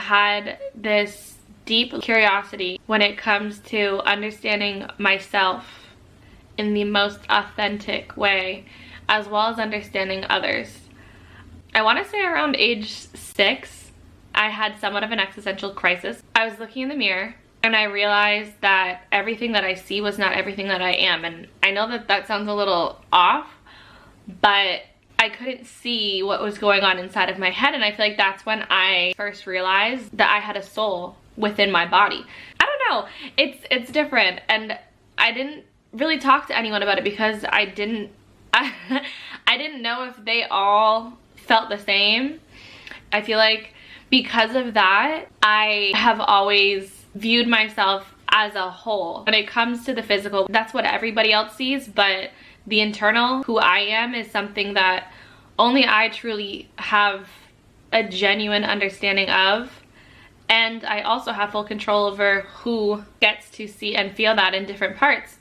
had this deep curiosity when it comes to understanding myself in the most authentic way, as well as understanding others. I want to say around age 6, I had somewhat of an existential crisis. I was looking in the mirror and I realized that everything that I see was not everything that I am. And I know that that sounds a little off, but I couldn't see what was going on inside of my head. And I feel like that's when I first realized that I had a soul within my body. I don't know, it's different. And I didn't really talk to anyone about it because I didn't know if they all felt the same. I feel like because of that, I have always viewed myself as a whole. When it comes to the physical, that's what everybody else sees, but the internal, who I am, is something that only I truly have a genuine understanding of. And I also have full control over who gets to see and feel that in different parts.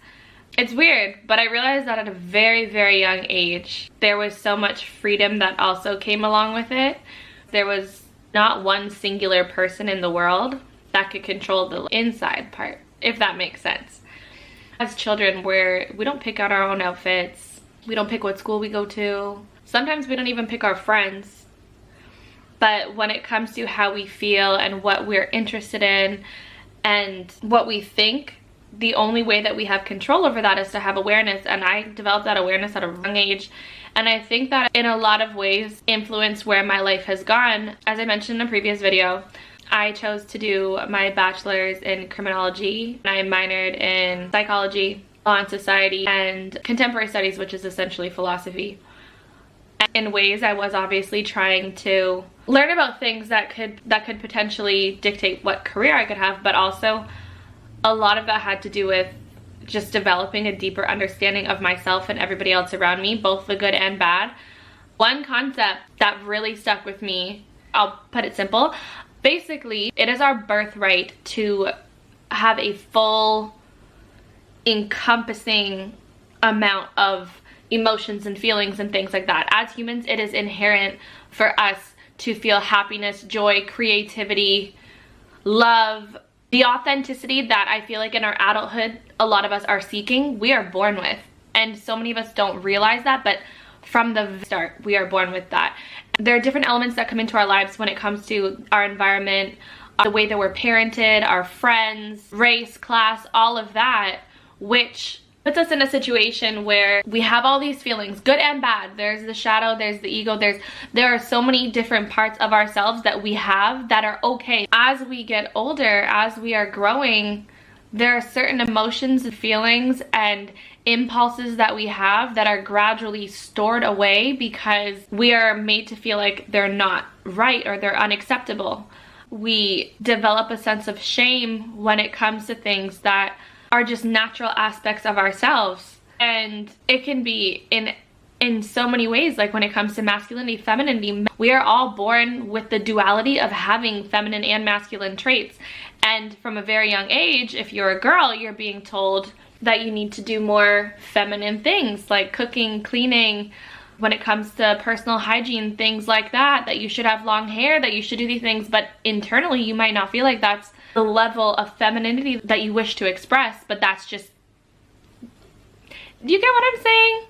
It's weird, but I realized that at a very, very young age, there was so much freedom that also came along with it. There was not one singular person in the world that could control the inside part, if that makes sense. As children, we don't pick out our own outfits. We don't pick what school we go to. Sometimes we don't even pick our friends. But when it comes to how we feel and what we're interested in and what we think, the only way that we have control over that is to have awareness. And I developed that awareness at a young age. And I think that in a lot of ways influenced where my life has gone. As I mentioned in a previous video, I chose to do my bachelor's in criminology. I minored in psychology, law and society, and contemporary studies, which is essentially philosophy. In ways I was obviously trying to learn about things that could potentially dictate what career I could have, but also a lot of that had to do with just developing a deeper understanding of myself and everybody else around me, both the good and bad. One concept that really stuck with me, I'll put it simple. Basically, it is our birthright to have a full, encompassing amount of emotions and feelings and things like that. As humans, it is inherent for us to feel happiness, joy, creativity, love, the authenticity that I feel like in our adulthood, a lot of us are seeking, we are born with. And so many of us don't realize that, but from the start, we are born with that. There are different elements that come into our lives when it comes to our environment, the way that we're parented, our friends, race, class, all of that, which puts us in a situation where we have all these feelings, good and bad. There's the shadow, there's the ego, there are so many different parts of ourselves that we have that are okay. As we get older, as we are growing, there are certain emotions and feelings and impulses that we have that are gradually stored away because we are made to feel like they're not right or they're unacceptable. We develop a sense of shame when it comes to things that are just natural aspects of ourselves. And it can be in so many ways, like when it comes to masculinity, femininity. We are all born with the duality of having feminine and masculine traits. And from a very young age, if you're a girl, you're being told that you need to do more feminine things like cooking, cleaning, when it comes to personal hygiene, things like that, that you should have long hair, that you should do these things, but internally you might not feel like that's the level of femininity that you wish to express, but that's just, do you get what I'm saying?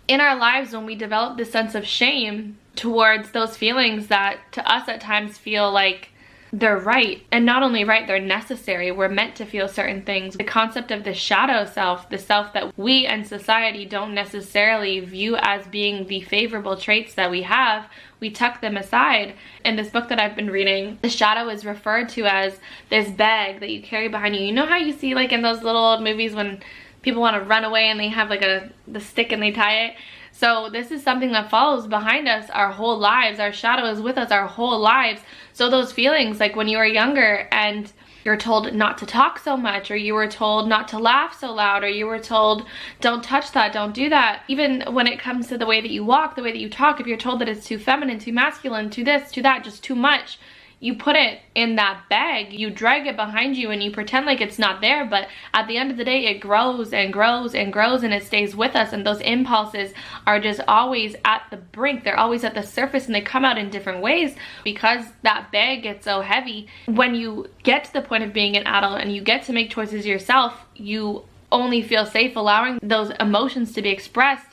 In our lives, when we develop this sense of shame towards those feelings that to us at times feel like they're right, and not only right, they're necessary. We're meant to feel certain things. The concept of the shadow self, the self that we and society don't necessarily view as being the favorable traits that we have, we tuck them aside. In this book that I've been reading, the shadow is referred to as this bag that you carry behind you. You know how you see like in those little old movies when people want to run away and they have like the stick and they tie it? So this is something that follows behind us our whole lives. Our shadow is with us our whole lives. So those feelings, like when you were younger and you're told not to talk so much, or you were told not to laugh so loud, or you were told don't touch that, don't do that. Even when it comes to the way that you walk, the way that you talk, if you're told that it's too feminine, too masculine, too this, too that, just too much, you put it in that bag, you drag it behind you and you pretend like it's not there, but at the end of the day it grows and grows and grows and it stays with us, and those impulses are just always at the brink. They're always at the surface and they come out in different ways because that bag gets so heavy. When you get to the point of being an adult and you get to make choices yourself, you only feel safe allowing those emotions to be expressed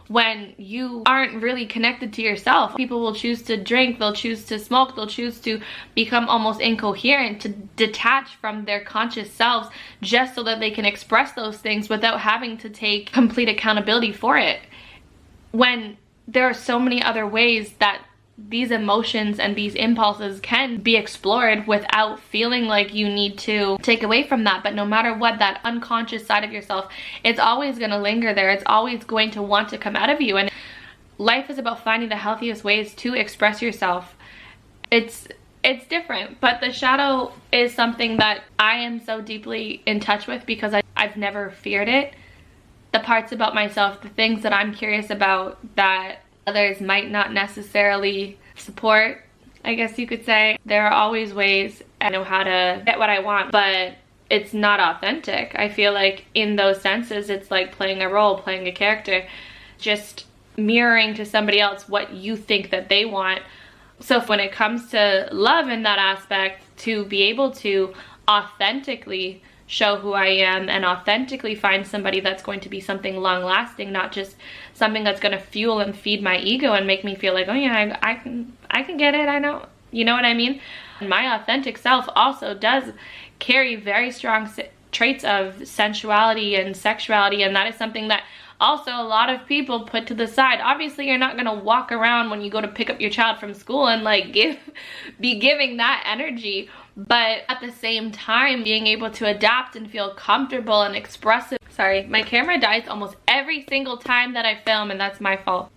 when you aren't really connected to yourself. People will choose to drink, they'll choose to smoke, they'll choose to become almost incoherent, to detach from their conscious selves just so that they can express those things without having to take complete accountability for it. When there are so many other ways that these emotions and these impulses can be explored without feeling like you need to take away from that. But no matter what, that unconscious side of yourself, it's always going to linger there. It's always going to want to come out of you. And life is about finding the healthiest ways to express yourself. It's different, but the shadow is something that I am so deeply in touch with because I've never feared it. The parts about myself, the things that I'm curious about that others might not necessarily support, I guess you could say. There are always ways I know how to get what I want, but it's not authentic. I feel like in those senses, it's like playing a role, playing a character, just mirroring to somebody else what you think that they want. So when it comes to love in that aspect, to be able to authentically show who I am and authentically find somebody that's going to be something long lasting, not just something that's going to fuel and feed my ego and make me feel like, oh yeah, I can get it, I know, you know what I mean? And my authentic self also does carry very strong traits of sensuality and sexuality, and that is something that also a lot of people put to the side. Obviously you're not going to walk around when you go to pick up your child from school and like be giving that energy, but at the same time being able to adapt and feel comfortable and expressive. Sorry, my camera dies almost every single time that I film, and that's my fault.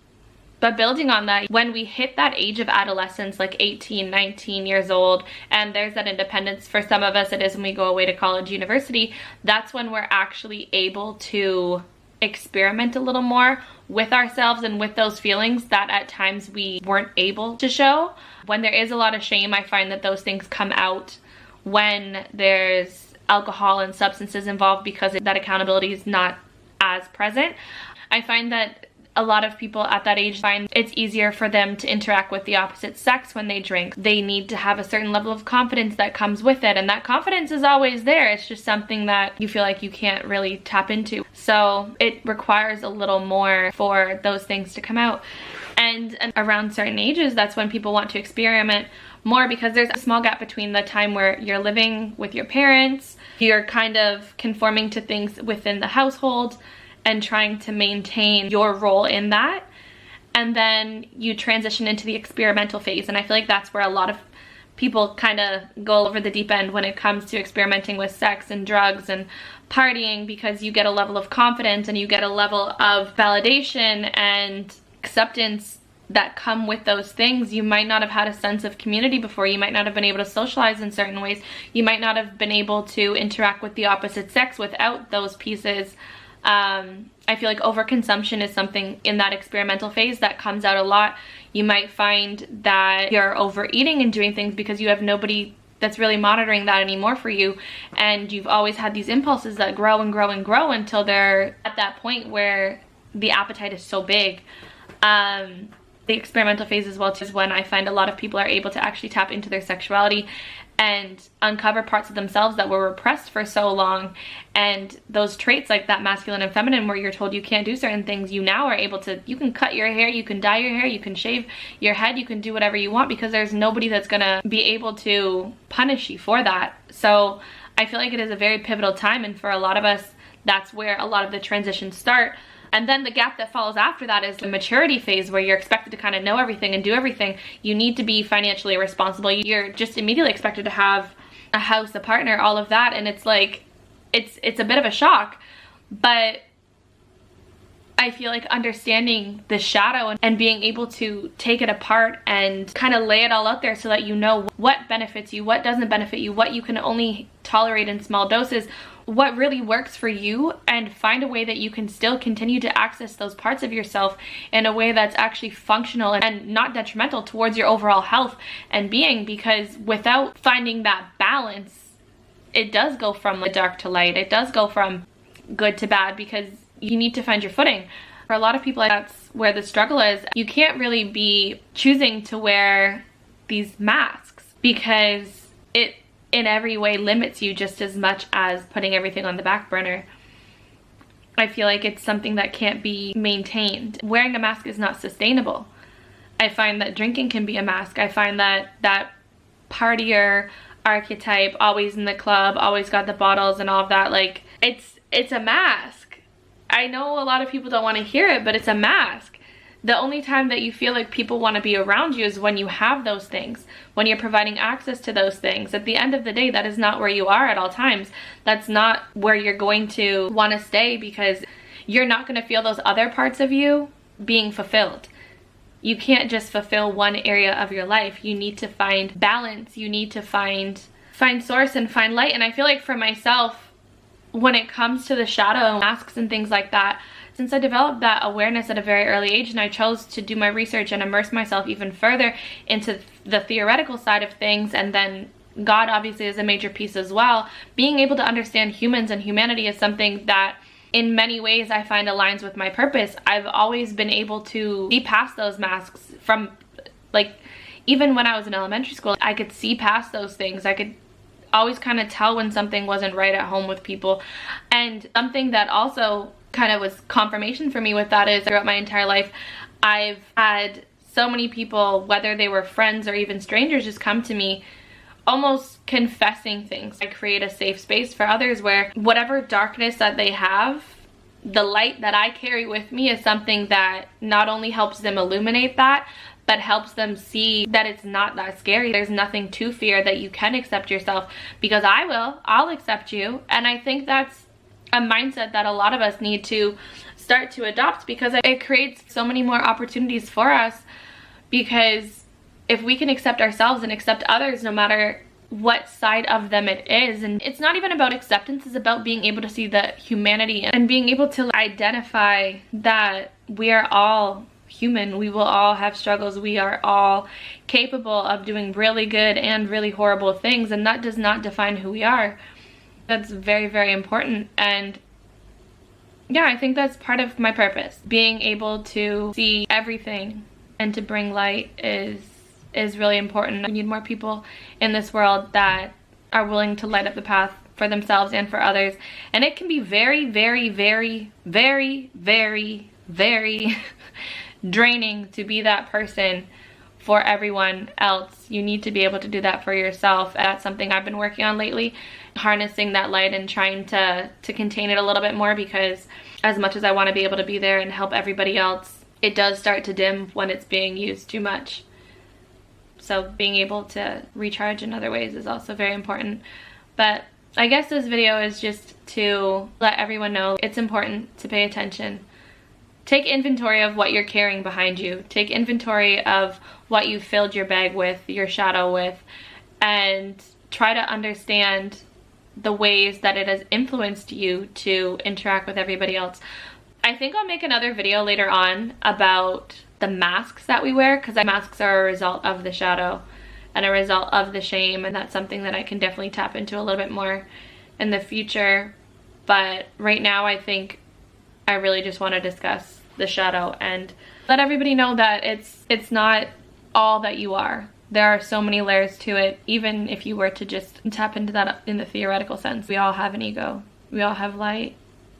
But building on that, when we hit that age of adolescence, like 18, 19 years old, and there's that independence, for some of us it is when we go away to college, university, that's when we're actually able to experiment a little more with ourselves and with those feelings that at times we weren't able to show. When there is a lot of shame, I find that those things come out when there's alcohol and substances involved because that accountability is not as present. I find that a lot of people at that age find it's easier for them to interact with the opposite sex when they drink. They need to have a certain level of confidence that comes with it, and that confidence is always there. It's just something that you feel like you can't really tap into. So it requires a little more for those things to come out. And around certain ages, that's when people want to experiment more, because there's a small gap between the time where you're living with your parents, you're kind of conforming to things within the household and trying to maintain your role in that, and then you transition into the experimental phase. And I feel like that's where a lot of people kind of go over the deep end when it comes to experimenting with sex and drugs and partying, because you get a level of confidence and you get a level of validation and acceptance that come with those things. You might not have had a sense of community before. You might not have been able to socialize in certain ways. You might not have been able to interact with the opposite sex without those pieces. I feel like overconsumption is something in that experimental phase that comes out a lot. You might find that you're overeating and doing things because you have nobody that's really monitoring that anymore for you, and you've always had these impulses that grow and grow and grow until they're at that point where the appetite is so big. The experimental phase as well too is when I find a lot of people are able to actually tap into their sexuality and uncover parts of themselves that were repressed for so long, and those traits like that masculine and feminine where you're told you can't do certain things, you now are able to, you can cut your hair, you can dye your hair, you can shave your head, you can do whatever you want because there's nobody that's gonna be able to punish you for that. So I feel like it is a very pivotal time, and for a lot of us that's where a lot of the transitions start. And then the gap that follows after that is the maturity phase, where you're expected to kind of know everything and do everything. You need to be financially responsible. You're just immediately expected to have a house, a partner, all of that. And it's like, it's a bit of a shock. But I feel like understanding the shadow and being able to take it apart and kind of lay it all out there so that you know what benefits you, what doesn't benefit you, what you can only tolerate in small doses, what really works for you and find a way that you can still continue to access those parts of yourself in a way that's actually functional and not detrimental towards your overall health and being. Because without finding that balance, it does go from dark to light. It does go from good to bad, because you need to find your footing. For a lot of people, that's where the struggle is. You can't really be choosing to wear these masks because it in every way limits you just as much as putting everything on the back burner. I feel like it's something that can't be maintained. Wearing a mask is not sustainable. I find that drinking can be a mask. I find that that partier archetype, always in the club, always got the bottles and all of that, like it's a mask. I know a lot of people don't want to hear it, but it's a mask. The only time that you feel like people want to be around you is when you have those things, when you're providing access to those things. At the end of the day, that is not where you are at all times. That's not where you're going to want to stay, because you're not going to feel those other parts of you being fulfilled. You can't just fulfill one area of your life. You need to find balance. You need to find source and find light. And I feel like for myself, when it comes to the shadow masks and things like that, since I developed that awareness at a very early age and I chose to do my research and immerse myself even further into the theoretical side of things, and then God obviously is a major piece as well, being able to understand humans and humanity is something that in many ways I find aligns with my purpose. I've always been able to see past those masks. From like, even when I was in elementary school, I could see past those things. I could always kind of tell when something wasn't right at home with people. And something that also kind of was confirmation for me with that is throughout my entire life, I've had so many people, whether they were friends or even strangers, just come to me almost confessing things. I create a safe space for others where whatever darkness that they have, the light that I carry with me is something that not only helps them illuminate that, but helps them see that it's not that scary. There's nothing to fear, that you can accept yourself, because I'll accept you. And I think that's a mindset that a lot of us need to start to adopt, because it creates so many more opportunities for us. Because if we can accept ourselves and accept others, no matter what side of them it is, and it's not even about acceptance, it's about being able to see the humanity and being able to identify that we are all human. We will all have struggles. We are all capable of doing really good and really horrible things, and that does not define who we are. That's very, very important. And yeah, I think that's part of my purpose. Being able to see everything and to bring light is really important. We need more people in this world that are willing to light up the path for themselves and for others. And it can be very, very, very, very, very, very draining to be that person for everyone else. You need to be able to do that for yourself. That's something I've been working on lately, harnessing that light and trying to contain it a little bit more, because as much as I want to be able to be there and help everybody else, it does start to dim when it's being used too much. So being able to recharge in other ways is also very important. But I guess this video is just to let everyone know it's important to pay attention. Take inventory of what you're carrying behind you. Take inventory of what you filled your bag with, your shadow with, and try to understand the ways that it has influenced you to interact with everybody else. I think I'll make another video later on about the masks that we wear, because masks are a result of the shadow and a result of the shame, and that's something that I can definitely tap into a little bit more in the future. But right now I think I really just want to discuss the shadow and let everybody know that it's not all that you are. There are so many layers to it. Even if you were to just tap into that in the theoretical sense, we all have an ego. We all have light.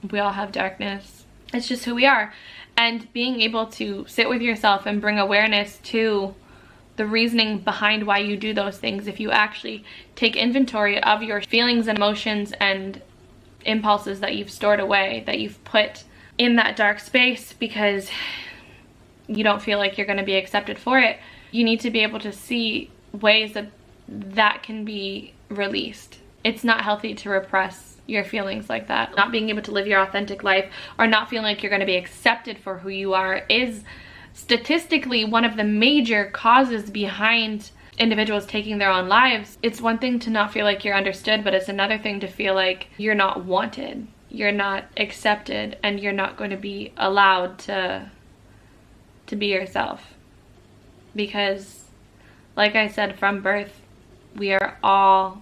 We all have darkness. It's just who we are. And being able to sit with yourself and bring awareness to the reasoning behind why you do those things, if you actually take inventory of your feelings and emotions and impulses that you've stored away, that you've put in that dark space because you don't feel like you're going to be accepted for it, you need to be able to see ways that that can be released. It's not healthy to repress your feelings like that. Not being able to live your authentic life or not feeling like you're going to be accepted for who you are is statistically one of the major causes behind individuals taking their own lives, it's one thing to not feel like you're understood, but it's another thing to feel like you're not wanted, you're not accepted, and you're not going to be allowed to be yourself. Because, like I said, from birth, we are all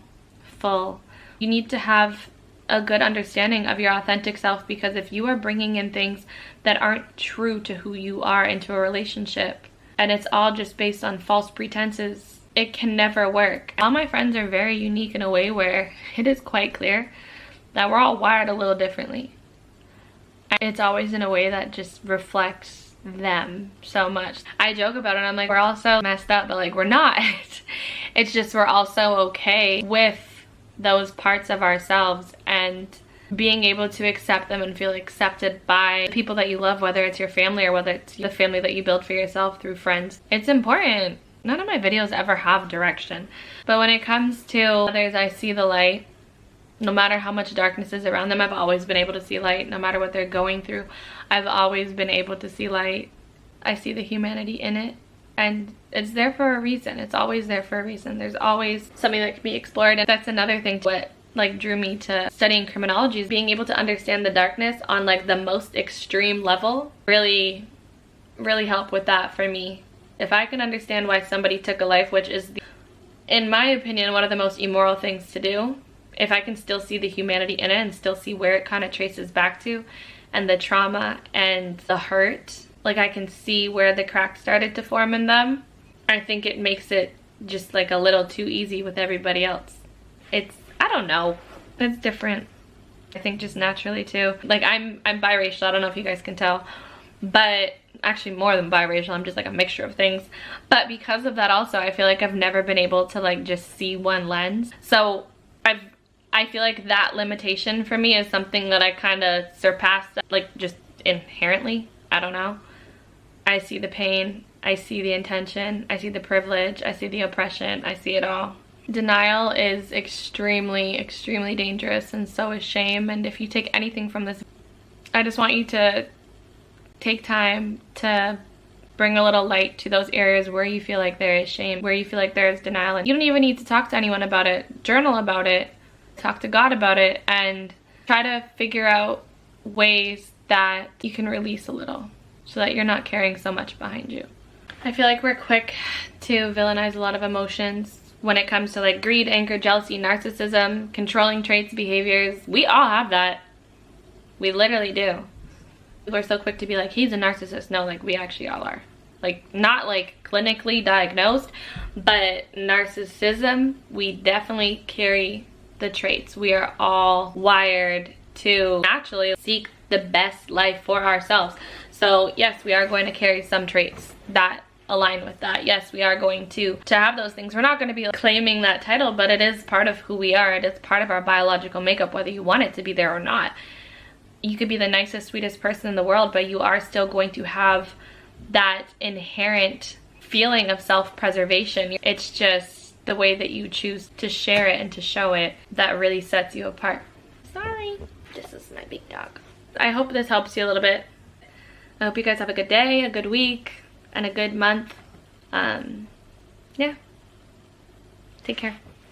full. You need to have a good understanding of your authentic self, because if you are bringing in things that aren't true to who you are into a relationship, and it's all just based on false pretenses, it can never work. All my friends are very unique in a way where it is quite clear that we're all wired a little differently. And it's always in a way that just reflects them so much. I joke about it, I'm like, we're all so messed up, but like, we're not. It's just we're all so okay with those parts of ourselves, and being able to accept them and feel accepted by people that you love, whether it's your family or whether it's the family that you build for yourself through friends. It's important. None of my videos ever have direction, but when it comes to others, I see the light. No matter how much darkness is around them, I've always been able to see light. No matter what they're going through, I've always been able to see light. I see the humanity in it, and it's there for a reason. It's always there for a reason. There's always something that can be explored, and that's another thing. What like drew me to studying criminology is being able to understand the darkness on like the most extreme level. Really helped with that for me. If I can understand why somebody took a life, which is, in my opinion, one of the most immoral things to do, if I can still see the humanity in it and still see where it kind of traces back to, and the trauma and the hurt, like I can see where the cracks started to form in them, I think it makes it just like a little too easy with everybody else. It's, I don't know, it's different. I think just naturally too. Like I'm biracial, I don't know if you guys can tell, but actually more than biracial, I'm just like a mixture of things. But because of that also, I feel like I've never been able to like just see one lens. So I feel like that limitation for me is something that I kind of surpassed, like just inherently. I don't know. I see the pain, I see the intention, I see the privilege, I see the oppression, I see it all. Denial is extremely, extremely dangerous, and so is shame. And if you take anything from this, I just want you to take time to bring a little light to those areas where you feel like there is shame, where you feel like there is denial. And you don't even need to talk to anyone about it. Journal about it, talk to God about it, and try to figure out ways that you can release a little so that you're not carrying so much behind you. I feel like we're quick to villainize a lot of emotions when it comes to like greed, anger, jealousy, narcissism, controlling traits, behaviors. We all have that. We literally do. We're so quick to be like, he's a narcissist. No, like we actually all are. Like not like clinically diagnosed, but narcissism, we definitely carry the traits. We are all wired to naturally seek the best life for ourselves. So yes, we are going to carry some traits that align with that. Yes, we are going to have those things. We're not going to be claiming that title, but it is part of who we are. It is part of our biological makeup, whether you want it to be there or not. You could be the nicest, sweetest person in the world, but you are still going to have that inherent feeling of self-preservation. It's just the way that you choose to share it and to show it that really sets you apart. Sorry, this is my big dog. I hope this helps you a little bit. I hope you guys have a good day, a good week, and a good month. Yeah. Take care.